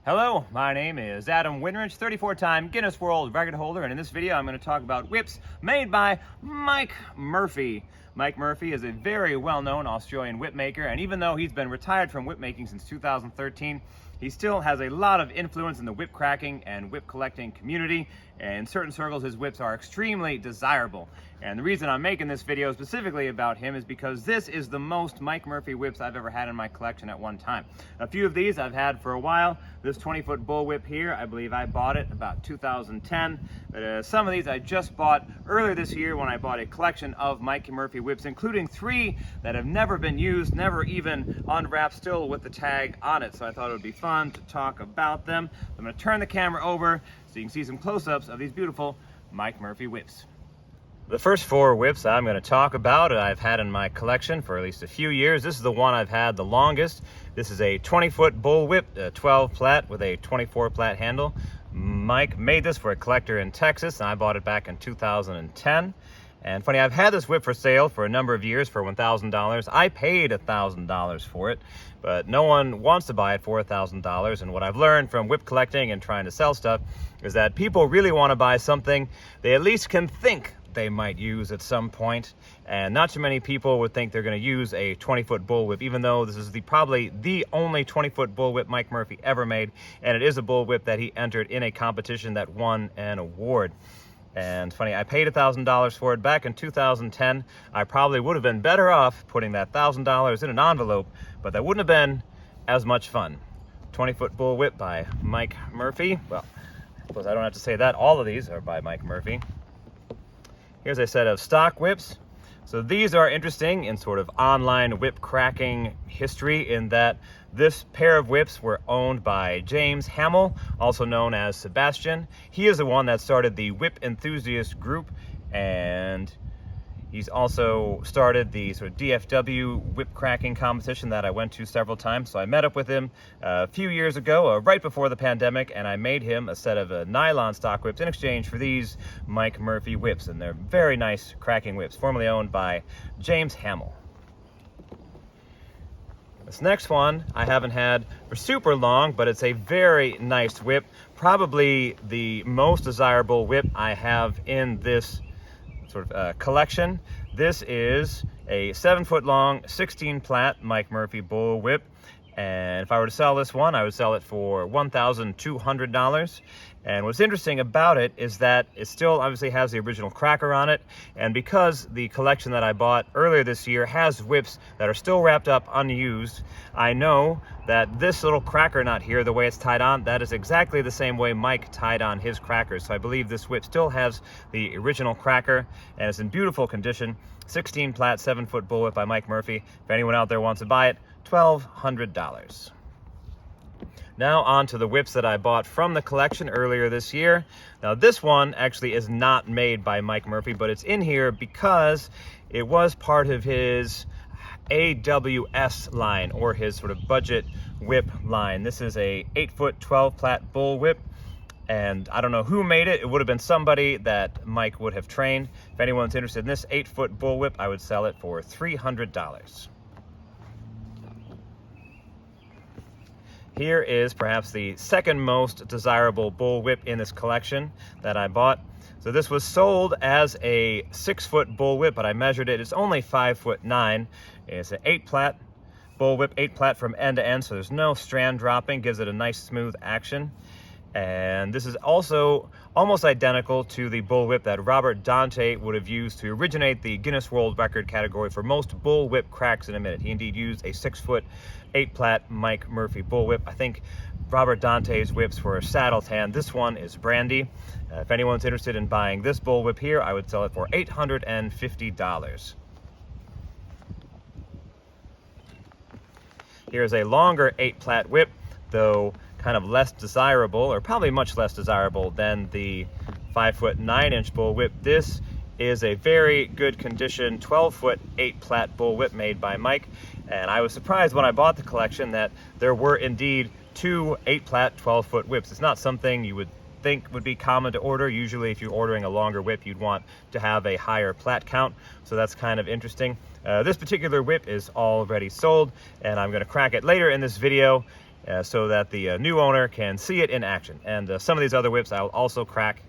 Hello, my name is Adam Winrich, 34-time Guinness World Record holder, and in this video I'm going to talk about whips made by Mike Murphy. Mike Murphy is a very well-known Australian whip maker, and even though he's been retired from whip making since 2013, he still has a lot of influence in the whip cracking and whip collecting community, and in certain circles his whips are extremely desirable. And the reason I'm making this video specifically about him is because this is the most Mike Murphy whips I've ever had in my collection at one time. A few of these I've had for a while. This 20-foot bull whip here, I believe I bought it about 2010. But some of these I just bought earlier this year when I bought a collection of Mike Murphy whips, including 3 that have never been used, never even unwrapped, still with the tag on it. So I thought it would be fun to talk about them. I'm going to turn the camera over so you can see some close-ups of these beautiful Mike Murphy whips. The first 4 whips I'm going to talk about I've had in my collection for at least a few years. This is the one I've had the longest. This is a 20-foot bull whip, a 12 plat with a 24 plat handle. Mike made this for a collector in Texas, and I bought it back in 2010. And funny, I've had this whip for sale for a number of years for $1,000. I paid $1,000 for it, but no one wants to buy it for $1,000. And what I've learned from whip collecting and trying to sell stuff is that people really want to buy something they at least can think they might use at some point, and not too many people would think they're going to use a 20-foot bullwhip, even though this is probably the only 20-foot bullwhip Mike Murphy ever made, and it is a bullwhip that he entered in a competition that won an award. And funny, I paid $1,000 for it back in 2010. I probably would have been better off putting that $1,000 in an envelope, but that wouldn't have been as much fun. 20-foot bullwhip by Mike Murphy. Well, I suppose I don't have to say that. All of these are by Mike Murphy. Here's a set of stock whips. So these are interesting in sort of online whip cracking history, in that this pair of whips were owned by James Hamill, also known as Sebastian. He is the one that started the Whip Enthusiast group, and he's also started the sort of DFW whip cracking competition that I went to several times. So I met up with him a few years ago, right before the pandemic, and I made him a set of nylon stock whips in exchange for these Mike Murphy whips. And they're very nice cracking whips, formerly owned by James Hamill. This next one I haven't had for super long, but it's a very nice whip. Probably the most desirable whip I have in this sort of collection. This is a 7-foot long, 16 plat Mike Murphy bull whip. And if I were to sell this one, I would sell it for $1,200. And what's interesting about it is that it still obviously has the original cracker on it. And because the collection that I bought earlier this year has whips that are still wrapped up unused, I know that this little cracker knot here, the way it's tied on, that is exactly the same way Mike tied on his crackers. So I believe this whip still has the original cracker, and it's in beautiful condition. 16 plat, 7-foot bullwhip by Mike Murphy. If anyone out there wants to buy it, $1,200. Now on to the whips that I bought from the collection earlier this year. Now this one actually is not made by Mike Murphy, but it's in here because it was part of his AWS line, or his sort of budget whip line. This is a 8-foot 12 plat bull whip, and I don't know who made it. It would have been somebody that Mike would have trained. If anyone's interested in this 8-foot bull whip, I would sell it for $300. Here is perhaps the second most desirable bull whip in this collection that I bought. So this was sold as a 6-foot bull whip, but I measured it. It's only 5'9". It's an 8-plat bull whip, 8 plat from end to end, so there's no strand dropping, gives it a nice smooth action. And this is also almost identical to the bull whip that Robert Dante would have used to originate the Guinness World Record category for most bull whip cracks in a minute. He indeed used a 6-foot, 8-plat Mike Murphy bull whip. I think Robert Dante's whips were saddle tan. This one is brandy. If anyone's interested in buying this bull whip here, I would sell it for $850. Here's a longer 8-plat whip, though kind of less desirable, or probably much less desirable than the 5'9" bullwhip. This is a very good condition 12-foot 8-plat bullwhip made by Mike, and I was surprised when I bought the collection that there were indeed 2 8-plat 12-foot whips. It's not something you would think would be common to order. Usually if you're ordering a longer whip, you'd want to have a higher plat count, so that's kind of interesting. This particular whip is already sold, and I'm going to crack it later in this video, so that the new owner can see it in action. And some of these other whips I'll also crack,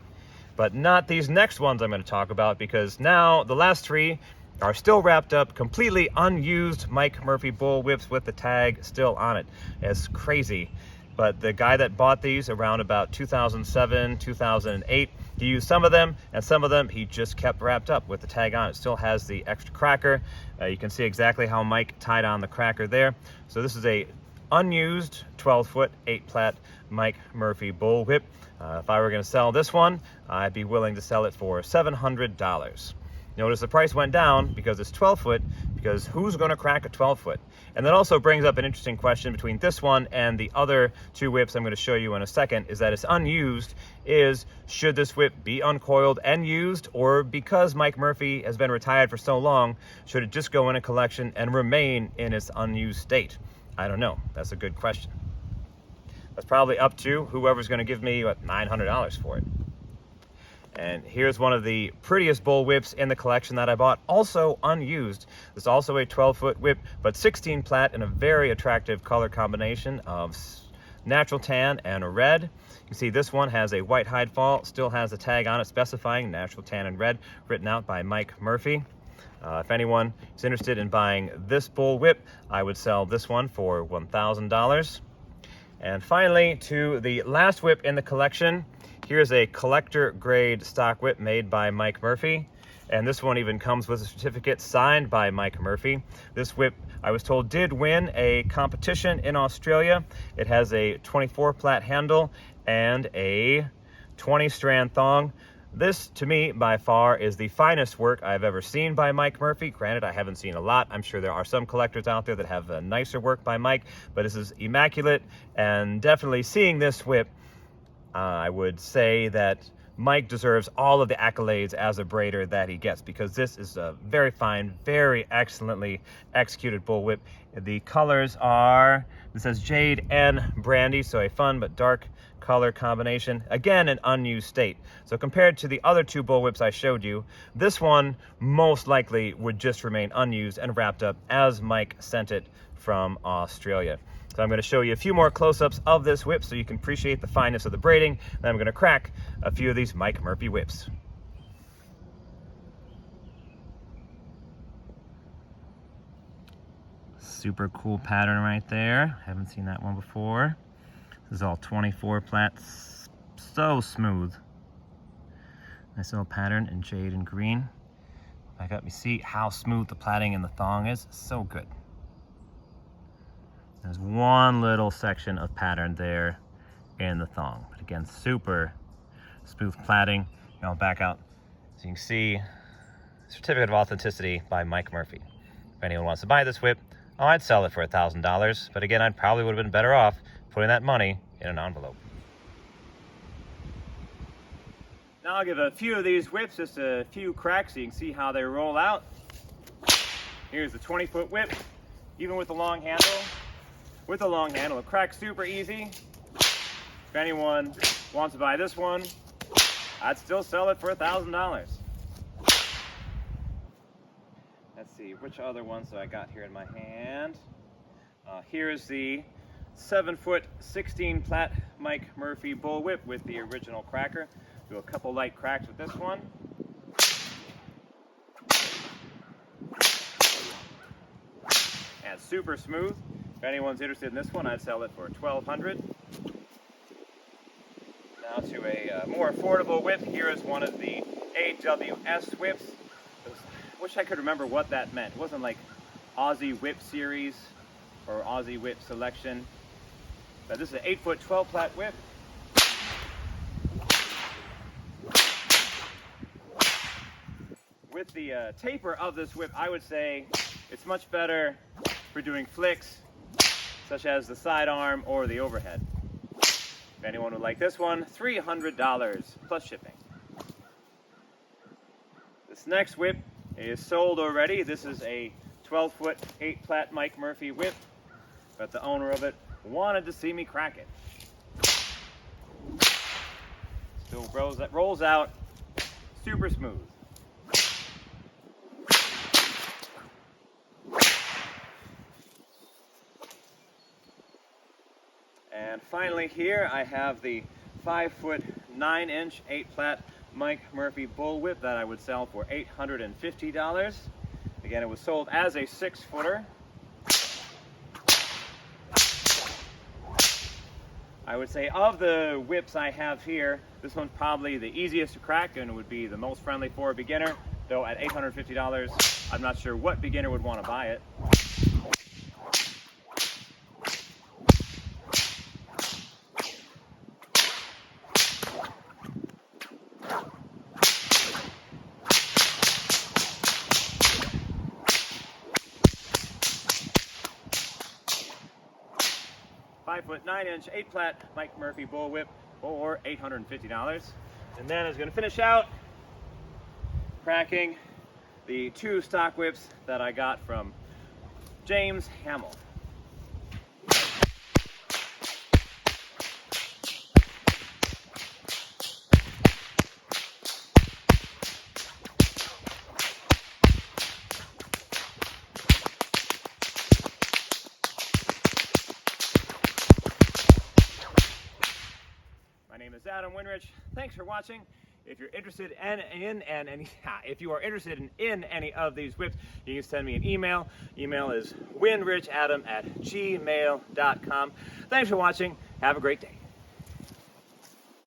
but not these next ones I'm going to talk about, because now the last three are still wrapped up, completely unused Mike Murphy bull whips with the tag still on it. It's crazy. But the guy that bought these around about 2007, 2008, he used some of them, and some of them he just kept wrapped up with the tag on. It still has the extra cracker. You can see exactly how Mike tied on the cracker there. So this is a unused 12-foot 8-plat Mike Murphy bull whip. If I were going to sell this one, I'd be willing to sell it for $700. Notice the price went down because it's 12-foot, because who's going to crack a 12-foot? And that also brings up an interesting question between this one and the other two whips I'm going to show you in a second, is that it's unused. Should this whip be uncoiled and used, or because Mike Murphy has been retired for so long, should it just go in a collection and remain in its unused state? I don't know. That's a good question. That's probably up to whoever's going to give me, what, $900 for it. And here's one of the prettiest bull whips in the collection that I bought, also unused. It's also a 12-foot whip, but 16 plat in a very attractive color combination of natural tan and red. You can see this one has a white hide fall, still has a tag on it specifying natural tan and red, written out by Mike Murphy. If anyone is interested in buying this bull whip, I would sell this one for $1,000. And finally, to the last whip in the collection, here's a collector grade stock whip made by Mike Murphy. And this one even comes with a certificate signed by Mike Murphy. This whip, I was told, did win a competition in Australia. It has a 24 plat handle and a 20 strand thong. This, to me, by far, is the finest work I've ever seen by Mike Murphy. Granted, I haven't seen a lot. I'm sure there are some collectors out there that have nicer work by Mike, but this is immaculate. And definitely seeing this whip, I would say that Mike deserves all of the accolades as a braider that he gets, because this is a very fine, very excellently executed bull whip. The colors are, it says Jade and Brandy, so a fun but dark color combination. Again, an unused state. So compared to the other two bull whips I showed you, this one most likely would just remain unused and wrapped up as Mike sent it from Australia. So I'm going to show you a few more close-ups of this whip so you can appreciate the fineness of the braiding. Then I'm going to crack a few of these Mike Murphy whips. Super cool pattern right there. Haven't seen that one before. This is all 24 plats. So smooth. Nice little pattern in jade and green. Back up, you see how smooth the plaiting in the thong is. So good. There's one little section of pattern there in the thong. But again, super smooth plaiting. I'll back out so you can see certificate of authenticity by Mike Murphy. If anyone wants to buy this whip, I'd sell it for $1,000. But again, I probably would have been better off putting that money in an envelope. Now I'll give a few of these whips just a few cracks so you can see how they roll out. Here's the 20-foot whip, even with the long handle. With the long handle, it cracks super easy. If anyone wants to buy this one, I'd still sell it for $1,000. Let's see, which other ones do I got here in my hand? Here's the 7-foot 16 plat Mike Murphy bull whip with the original cracker. Do a couple light cracks with this one. And super smooth. If anyone's interested in this one, I'd sell it for $1,200. Now to a more affordable whip. Here is one of the AWS whips. I wish I could remember what that meant. It wasn't like Aussie Whip Series or Aussie Whip Selection. But this is an 8-foot 12 plat whip. With the taper of this whip, I would say it's much better for doing flicks, such as the sidearm or the overhead. If anyone would like this one, $300 plus shipping. This next whip is sold already. This is a 12-foot 8-plat Mike Murphy whip, but the owner of it wanted to see me crack it. Still rolls out super smooth. And finally here I have the 5'9" 8-plat Mike Murphy bullwhip that I would sell for $850. Again, it was sold as a 6-footer. I would say of the whips I have here, this one's probably the easiest to crack and would be the most friendly for a beginner, though at $850, I'm not sure what beginner would want to buy it. .9" 8-plat Mike Murphy bullwhip for $850. And then I was going to finish out cracking the 2 stock whips that I got from James Hamill. My name is Adam Winrich. Thanks for watching. If you're interested in any of these whips, you can send me an email. Email is winrichadam@gmail.com. Thanks for watching. Have a great day.